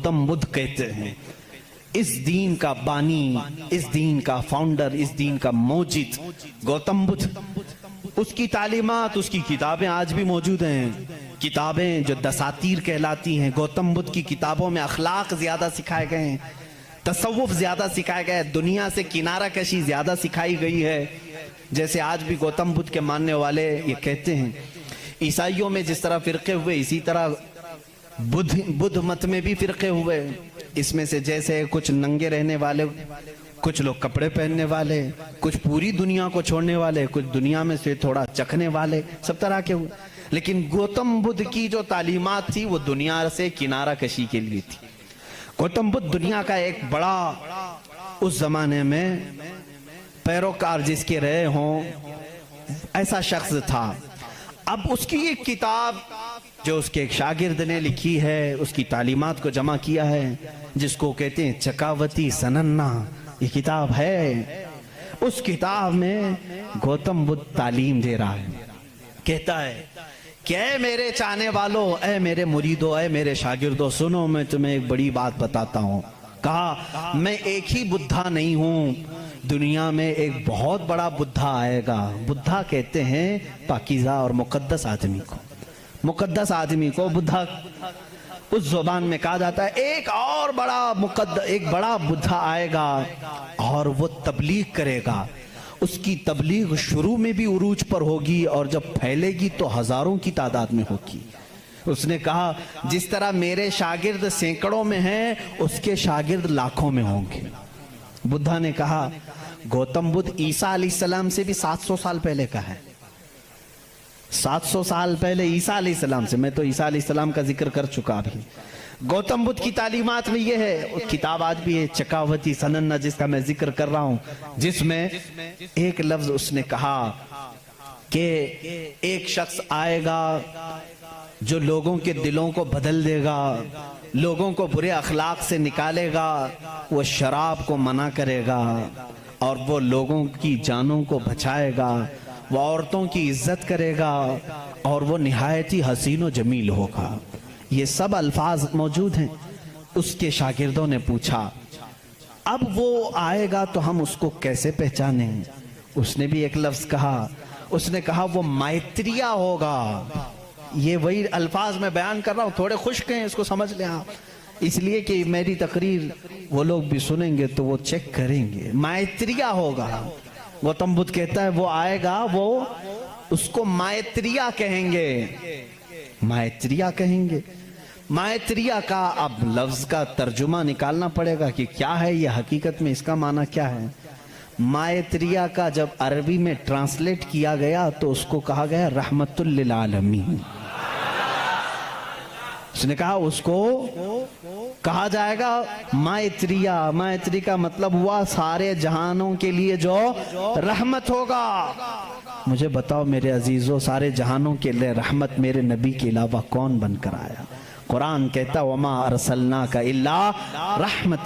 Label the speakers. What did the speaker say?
Speaker 1: گوتم بدھ کہتے ہیں۔ اس دین کا بانی، اس دین کا فاؤنڈر، اس دین کا موجد گوتم بدھ۔ اس کی تعلیمات، اس کی کتابیں آج بھی موجود ہیں، کتابیں جو دساتیر کہلاتی ہیں۔ گوتم بدھ کی کتابوں میں اخلاق زیادہ سکھائے گئے ہیں، تصوف زیادہ سکھائے گئے، دنیا سے کنارہ کشی زیادہ سکھائی گئی ہے۔ جیسے آج بھی گوتم بدھ کے ماننے والے یہ کہتے ہیں، عیسائیوں میں جس طرح فرقے ہوئے اسی طرح بدھ مت میں بھی فرقے ہوئے۔ اس میں سے جیسے کچھ ننگے رہنے والے، کچھ لوگ کپڑے پہننے والے، کچھ پوری دنیا کو چھوڑنے والے، کچھ دنیا میں سے تھوڑا چکھنے والے، سب طرح کے ہوئے۔ لیکن گوتم بدھ کی جو تعلیمات تھی وہ دنیا سے کنارہ کشی کے لیے تھی۔ گوتم بدھ دنیا کا ایک بڑا اس زمانے میں پیروکار جس کے رہے ہوں ایسا شخص تھا۔ اب اس کی ایک کتاب جو اس کے ایک شاگرد نے لکھی ہے، اس کی تعلیمات کو جمع کیا ہے، جس کو کہتے ہیں چکاوتی سننا، یہ کتاب ہے۔ اس کتاب میں گوتم بدھ تعلیم دے رہا ہے، کہتا ہے کہ اے میرے چاہنے والوں، اے میرے مریدوں، اے میرے شاگردوں، سنو میں تمہیں ایک بڑی بات بتاتا ہوں۔ کہا میں ایک ہی بدھا نہیں ہوں، دنیا میں ایک بہت بڑا بدھا آئے گا۔ بدھا کہتے ہیں پاکیزہ اور مقدس آدمی کو، مقدس آدمی کو بدھا اس زبان میں کہا جاتا ہے۔ ایک اور ایک بڑا بدھا آئے گا اور وہ تبلیغ کرے گا۔ اس کی تبلیغ شروع میں بھی عروج پر ہوگی اور جب پھیلے گی تو ہزاروں کی تعداد میں ہوگی۔ اس نے کہا جس طرح میرے شاگرد سینکڑوں میں ہیں، اس کے شاگرد لاکھوں میں ہوں گے۔ بدھا نے کہا گوتم بدھ عیسیٰ علیہ السلام سے بھی 700 سال پہلے کا ہے۔ 700 سال پہلے عیسیٰ علیہ السلام سے، میں تو عیسیٰ علیہ السلام کا ذکر کر چکا بھی۔ گوتم بدھ کی تعلیمات میں یہ ہے، کتاب آج بھی ہے چکاوتی سننا جس کا میں ذکر کر رہا ہوں، جس میں ایک لفظ اس نے کہا کہ ایک شخص آئے گا جو لوگوں کے دلوں کو بدل دے گا، لوگوں کو برے اخلاق سے نکالے گا، وہ شراب کو منع کرے گا اور وہ لوگوں کی جانوں کو بچائے گا، وہ عورتوں کی عزت کرے گا اور وہ نہایت ہی حسین و جمیل ہوگا۔ یہ سب الفاظ موجود ہیں۔ اس کے شاگردوں نے پوچھا اب وہ آئے گا تو ہم اس کو کیسے پہچانیں؟ اس نے بھی ایک لفظ کہا، اس نے کہا وہ مائتریہ ہوگا۔ یہ وہی الفاظ میں بیان کر رہا ہوں، تھوڑے خشک ہیں، اس کو سمجھ لیں آپ، اس لیے کہ میری تقریر وہ لوگ بھی سنیں گے تو وہ چیک کریں گے۔ مائتریہ ہوگا۔ گوتم بدھ کہتا ہے وہ آئے گا، وہ اس کو مائتریہ کہیں گے، مائتریہ کہیں گے۔ مائتریہ کا اب لفظ کا ترجمہ نکالنا پڑے گا کہ کیا ہے یہ، حقیقت میں اس کا معنی کیا ہے۔ مائتریہ کا جب عربی میں ٹرانسلیٹ کیا گیا تو اس کو کہا گیا رحمت للعالمین۔ اس نے کہا اس کو کہا جائے گا مائتریہ۔ مائتری کا مطلب ہوا سارے جہانوں کے لیے جو رحمت ہوگا۔ مجھے بتاؤ میرے عزیزوں، سارے جہانوں کے لیے رحمت میرے نبی کے علاوہ کون بن کر آیا؟ قرآن کہتا وَمَا أَرْسَلْنَاكَ إِلَّا رَحْمَةً